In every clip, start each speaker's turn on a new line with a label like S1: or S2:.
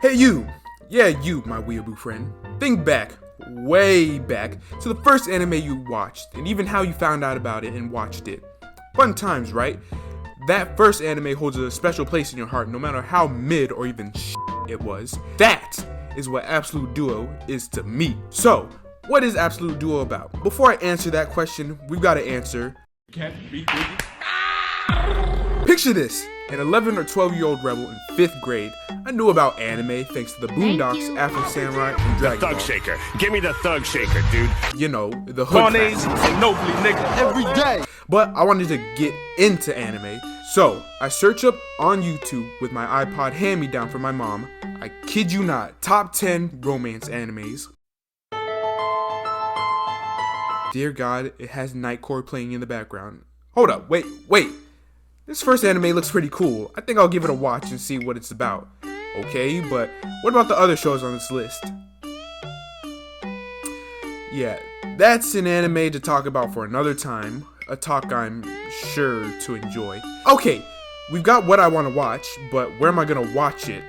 S1: Hey you! Yeah, you, my weeaboo friend. Think back, way back, to the first anime you watched, and even how you found out about it and watched it. Fun times, right? That first anime holds a special place in your heart, no matter how mid or even it was. That is what Absolute Duo is to me. So, what is Absolute Duo about? Before I answer that question, we've got to answer. Picture this. An 11 or 12-year-old rebel in 5th grade. I knew about anime thanks to the Boondocks, Afro Samurai, and Dragon Ball.
S2: Thug shaker. Give me the thug shaker, dude.
S1: You know, the hood
S3: Barney's nobly nigga every day.
S1: But I wanted to get into anime, so I search up on YouTube with my iPod hand-me-down from my mom. I kid you not, top 10 romance animes. Dear God, it has Nightcore playing in the background. Hold up, wait. This first anime looks pretty cool. I think I'll give it a watch and see what it's about. Okay, but what about the other shows on this list? Yeah, that's an anime to talk about for another time. A talk I'm sure to enjoy. Okay, we've got what I want to watch, but where am I gonna watch it?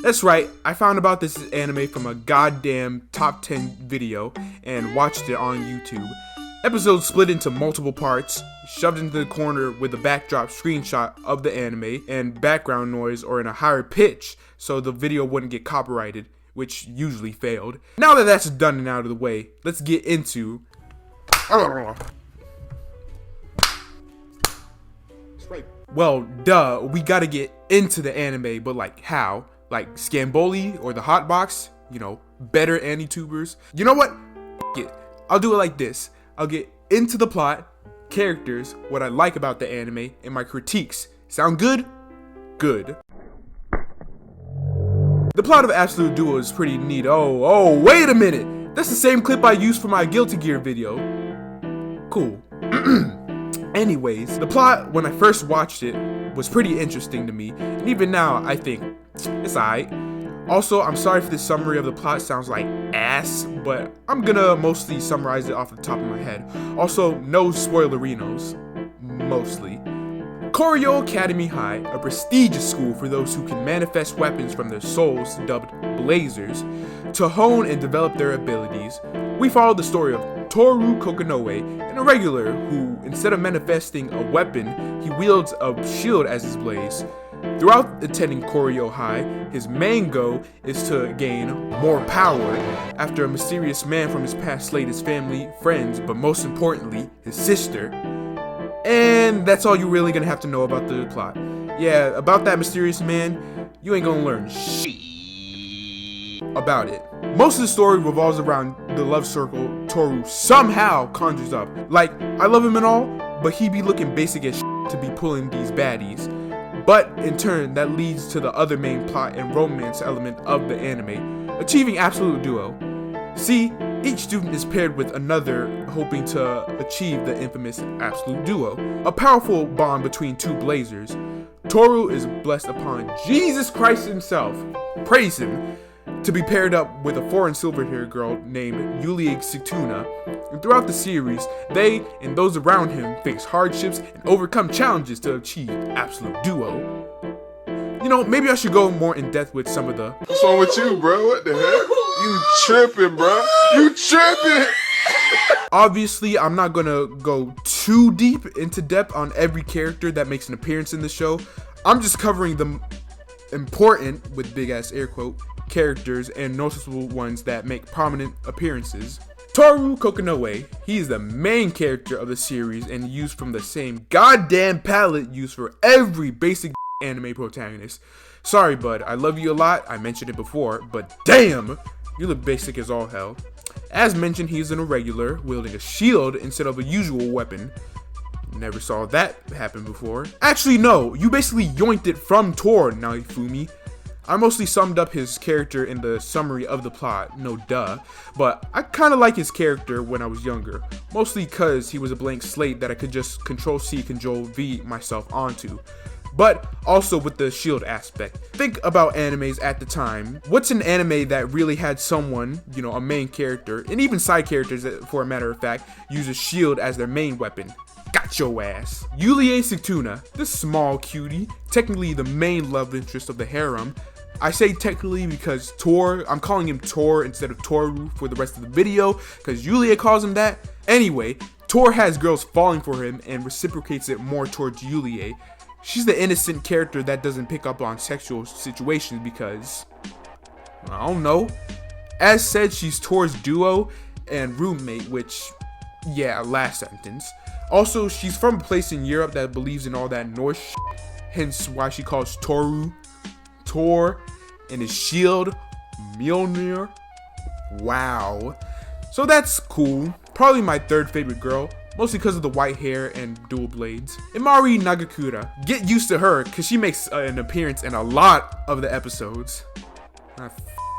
S1: That's right, I found about this anime from a goddamn top 10 video and watched it on YouTube. Episodes split into multiple parts, shoved into the corner with a backdrop screenshot of the anime and background noise or in a higher pitch so the video wouldn't get copyrighted, which usually failed. Now that that's done and out of the way, let's get into... Well, duh, we gotta get into the anime, but like how? Like Scamboli or the Hotbox? You know, better AniTubers? You know what? F it. I'll do it like this. I'll get into the plot, characters, what I like about the anime, and my critiques. Sound good? Good. The plot of Absolute Duo is pretty neat. Oh, wait a minute! That's the same clip I used for my Guilty Gear video. Cool. Anyways, the plot, when I first watched it, was pretty interesting to me, and even now, I think, it's alright. Also, I'm sorry if this summary of the plot sounds like ass, but I'm gonna mostly summarize it off the top of my head. Also, no spoilerinos. Mostly. Koryo Academy High, a prestigious school for those who can manifest weapons from their souls, dubbed Blazers, to hone and develop their abilities. We follow the story of Toru Kokonoe, an irregular who, instead of manifesting a weapon, he wields a shield as his blaze. Throughout attending Koryo High, his main goal is to gain more power after a mysterious man from his past slayed his family, friends, but most importantly, his sister. And that's all you're really gonna have to know about the plot. Yeah, about that mysterious man, you ain't gonna learn shit about it. Most of the story revolves around the love circle Toru somehow conjures up. Like, I love him and all, but he be looking basic as shit to be pulling these baddies. But in turn, that leads to the other main plot and romance element of the anime, achieving Absolute Duo. See, each student is paired with another, hoping to achieve the infamous Absolute Duo, a powerful bond between two Blazers. Toru is blessed upon Jesus Christ himself, praise him, to be paired up with a foreign silver-haired girl named Yulie Situna. And throughout the series, they and those around him face hardships and overcome challenges to achieve Absolute Duo. You know, maybe I should go more in depth with some of the...
S4: What's wrong with you, bro? What the heck? You tripping, bro? You tripping?
S1: Obviously, I'm not gonna go too deep into depth on every character that makes an appearance in the show. I'm just covering the important, with big ass air quote, characters and noticeable ones that make prominent appearances. Toru Kokonoe, he is the main character of the series and used from the same goddamn palette used for every basic anime protagonist. Sorry bud, I love you a lot, I mentioned it before, but damn, you look basic as all hell. As mentioned, he's an irregular, wielding a shield instead of a usual weapon. Never saw that happen before. Actually no, you basically yoinked it from Tor, Naifumi. I mostly summed up his character in the summary of the plot, no duh, but I kinda like his character when I was younger, mostly cause he was a blank slate that I could just Control-C, Control-V myself onto, but also with the shield aspect. Think about animes at the time. What's an anime that really had someone, you know, a main character, and even side characters for a matter of fact, use a shield as their main weapon? God got your ass. Yulie Sictuna, this small cutie, technically the main love interest of the harem. I say technically because I'm calling him Tor instead of Toru for the rest of the video, because Yulia calls him that. Anyway, Tor has girls falling for him and reciprocates it more towards Yulie. She's the innocent character that doesn't pick up on sexual situations because, I don't know. As said, she's Tor's duo and roommate, which, yeah, last sentence. Also, she's from a place in Europe that believes in all that Norse shit, hence why she calls Toru Tor and his shield Mjolnir. Wow. So that's cool. Probably my third favorite girl, mostly because of the white hair and dual blades. Imari Nagakura. Get used to her because she makes an appearance in a lot of the episodes. I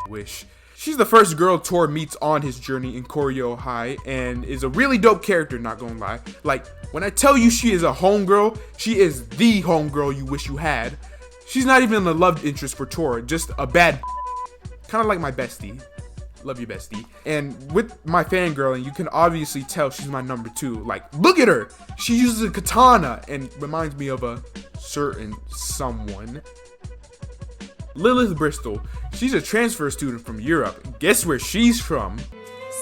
S1: wish. She's the first girl Tor meets on his journey in Koryo High and is a really dope character, not gonna lie. Like, when I tell you she is a homegirl, she is the homegirl you wish you had. She's not even a love interest for Tor, just a bad kind of like my bestie. Love you, bestie. And with my fangirling, you can obviously tell she's my number 2. Like, look at her! She uses a katana and reminds me of a certain someone. Lilith Bristol. She's a transfer student from Europe. Guess where she's from?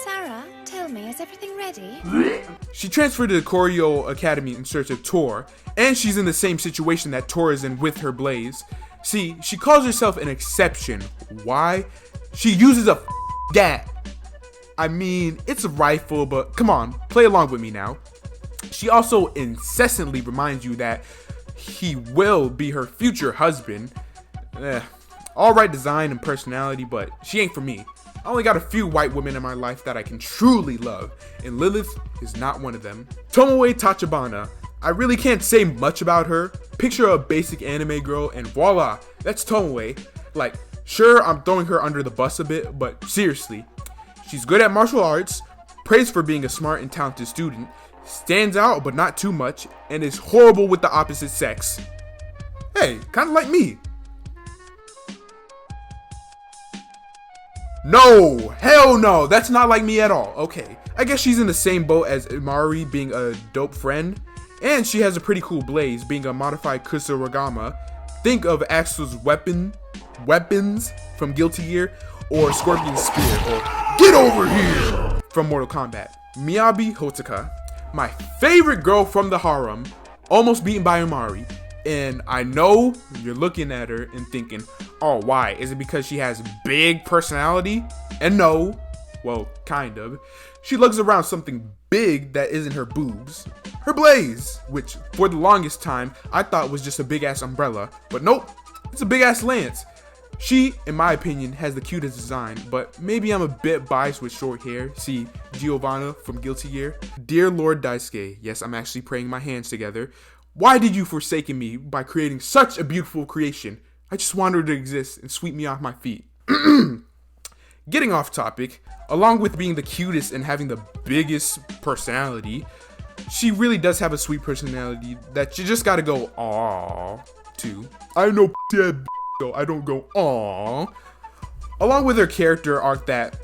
S5: Sarah, tell me, is everything ready?
S1: She transferred to the Koryo Academy in search of Tor, and she's in the same situation that Tor is in with her blaze. See, she calls herself an exception. Why? She uses a gat. I mean, it's a rifle, but come on, play along with me now. She also incessantly reminds you that he will be her future husband. Alright design and personality, but she ain't for me. I only got a few white women in my life that I can truly love, and Lilith is not one of them. Tomoe Tachibana. I really can't say much about her. Picture a basic anime girl and voila, that's Tomoe. Like, sure, I'm throwing her under the bus a bit, but seriously, she's good at martial arts, praised for being a smart and talented student, stands out but not too much, and is horrible with the opposite sex. Hey, kinda like me. No, hell no, that's not like me at all. Okay, I guess she's in the same boat as Imari, being a dope friend, and she has a pretty cool blaze, being a modified Kusarigama. Think of Axel's weapons from Guilty Gear, or Scorpion's spear, or get over here from Mortal Kombat. Miyabi Hotuka, my favorite girl from the harem, almost beaten by Imari. And I know you're looking at her and thinking, oh, why? Is it because she has big personality? And no, well, kind of. She lugs around something big that isn't her boobs. Her blaze, which for the longest time I thought was just a big ass umbrella, but nope, it's a big ass lance. She, in my opinion, has the cutest design, but maybe I'm a bit biased with short hair. See, Giovanna from Guilty Gear. Dear Lord Daisuke, yes, I'm actually praying my hands together. Why did you forsaken me by creating such a beautiful creation? I just wanted her to exist and sweep me off my feet. Getting off topic, along with being the cutest and having the biggest personality, she really does have a sweet personality that you just gotta go aww to. I know that though I don't go aww. Along with her character arc that,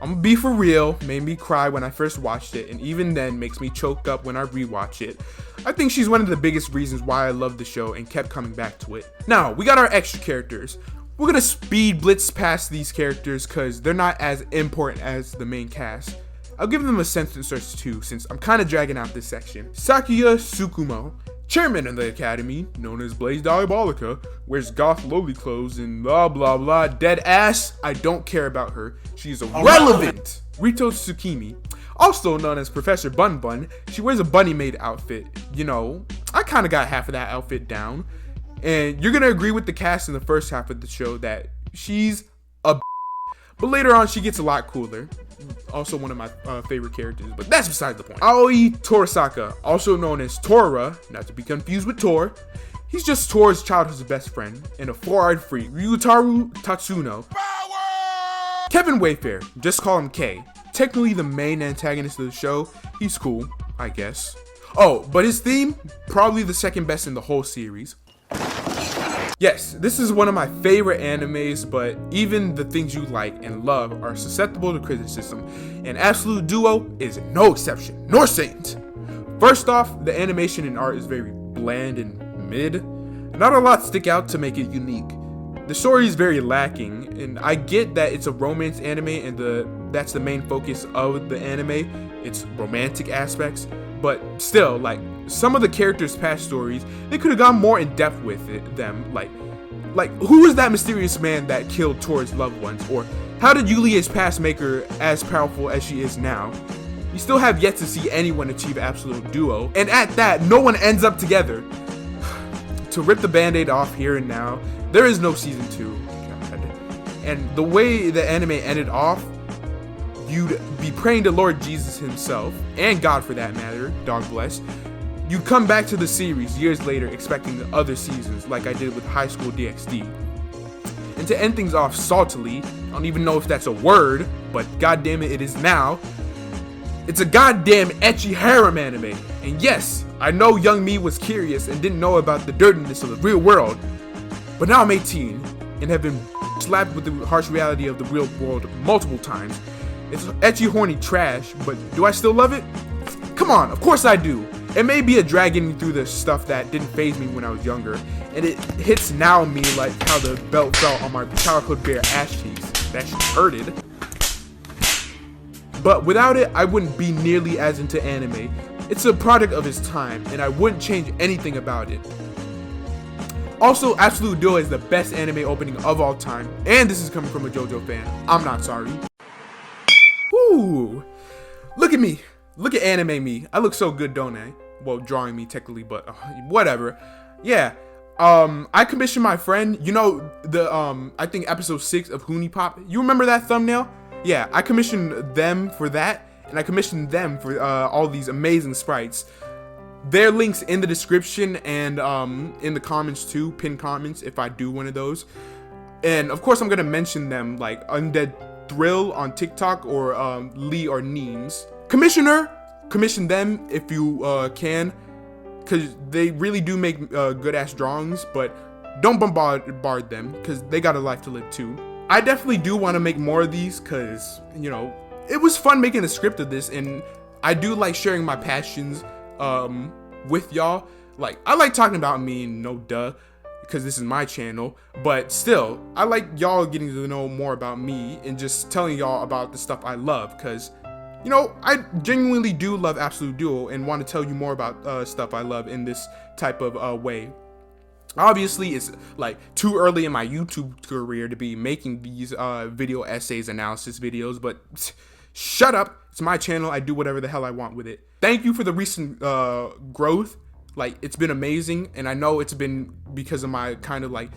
S1: I'm gonna be for real, made me cry when I first watched it, and even then makes me choke up when I rewatch it. I think she's one of the biggest reasons why I love the show and kept coming back to it. Now, we got our extra characters. We're gonna speed blitz past these characters because they're not as important as the main cast. I'll give them a sentence or two since I'm kind of dragging out this section. Sakuya Tsukumo, chairman of the academy, known as Blaze Diabolica, wears goth lowly clothes and blah blah blah. Dead ass, I don't care about her. She's irrelevant. Rito Tsukimi, also known as Professor Bun Bun, she wears a bunny maid outfit. You know, I kind of got half of that outfit down. And you're gonna agree with the cast in the first half of the show that she's a but later on she gets a lot cooler. Also one of my favorite characters, but that's beside the point. Aoi Torasaka, also known as Tora, not to be confused with Tor. He's just Tor's childhood's best friend and a four-eyed freak. Ryutaru Tatsuno. Power! Kevin Wayfair, just call him K. Technically the main antagonist of the show. He's cool, I guess. Oh, but his theme, probably the second best in the whole series. Yes, this is one of my favorite animes, but even the things you like and love are susceptible to criticism, and Absolute Duo is no exception, nor saint. First off, the animation and art is very bland and mid. Not a lot stick out to make it unique. The story is very lacking, and I get that it's a romance anime and that's the main focus of the anime. It's romantic aspects, but still, like, some of the characters' past stories, they could have gone more in depth with them. Like, who is that mysterious man that killed Tori's loved ones? Or how did Yulia's past make her as powerful as she is now? You still have yet to see anyone achieve absolute duo, and at that, no one ends up together. To rip the band-aid off here and now, there is no season 2. God. And the way the anime ended off, you'd be praying to Lord Jesus himself, and God for that matter, dog bless. You'd come back to the series years later expecting the other seasons, like I did with High School DxD. And to end things off saltily, I don't even know if that's a word, but goddamn it, it is now. It's a goddamn ecchi harem anime. And yes, I know young me was curious and didn't know about the dirtiness of the real world, but now I'm 18 and have been slapped with the harsh reality of the real world multiple times. It's ecchi horny trash, but do I still love it? Come on, of course I do. It may be a drag getting through the stuff that didn't faze me when I was younger, and it hits now me like how the belt fell on my childhood bare ass cheeks. That shit hurted. But without it, I wouldn't be nearly as into anime. It's a product of its time, and I wouldn't change anything about it. Also, Absolute Duo is the best anime opening of all time, and this is coming from a JoJo fan. I'm not sorry. Woo! Look at me. Look at anime me. I look so good, don't I? Well, drawing me technically, but whatever. Yeah. I commissioned my friend, you know, I think episode 6 of Hoonie Pop. You remember that thumbnail? Yeah, I commissioned them for that, and I commissioned them for all these amazing sprites. Their links in the description and in the comments too, pinned comments if I do one of those. And of course I'm gonna mention them like Undead Thrill on TikTok or Lee or Neems. Commission them if you can, because they really do make good ass drawings, but don't bombard them because they got a life to live too. I definitely do want to make more of these because, you know, it was fun making a script of this, and I do like sharing my passions with y'all. Like, I like talking about me, no duh, because this is my channel, but still, I like y'all getting to know more about me and just telling y'all about the stuff I love, because, you know, I genuinely do love Absolute Duo and want to tell you more about stuff I love in this type of way. Obviously, it's like too early in my YouTube career to be making these video essays, analysis videos, but shut up. It's my channel. I do whatever the hell I want with it. Thank you for the recent growth. Like, it's been amazing, and I know it's been because of my kind of like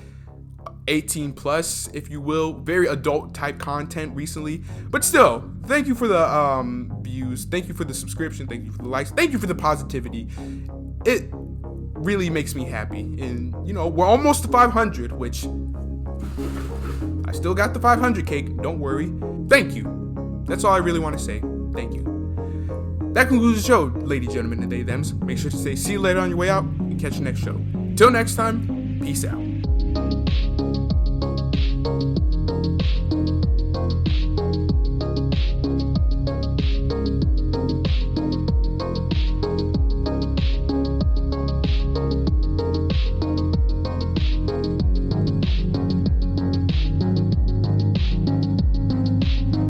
S1: 18 plus, if you will, very adult type content recently, but still, thank you for the views, thank you for the subscription, thank you for the likes, thank you for the positivity. It really makes me happy, and you know, we're almost to 500, which I still got the 500 cake, don't worry. Thank you. That's all I really want to say. Thank you. That concludes the show, ladies, gentlemen, and they, thems. Make sure to say see you later on your way out, and catch you next show. Till next time, peace out.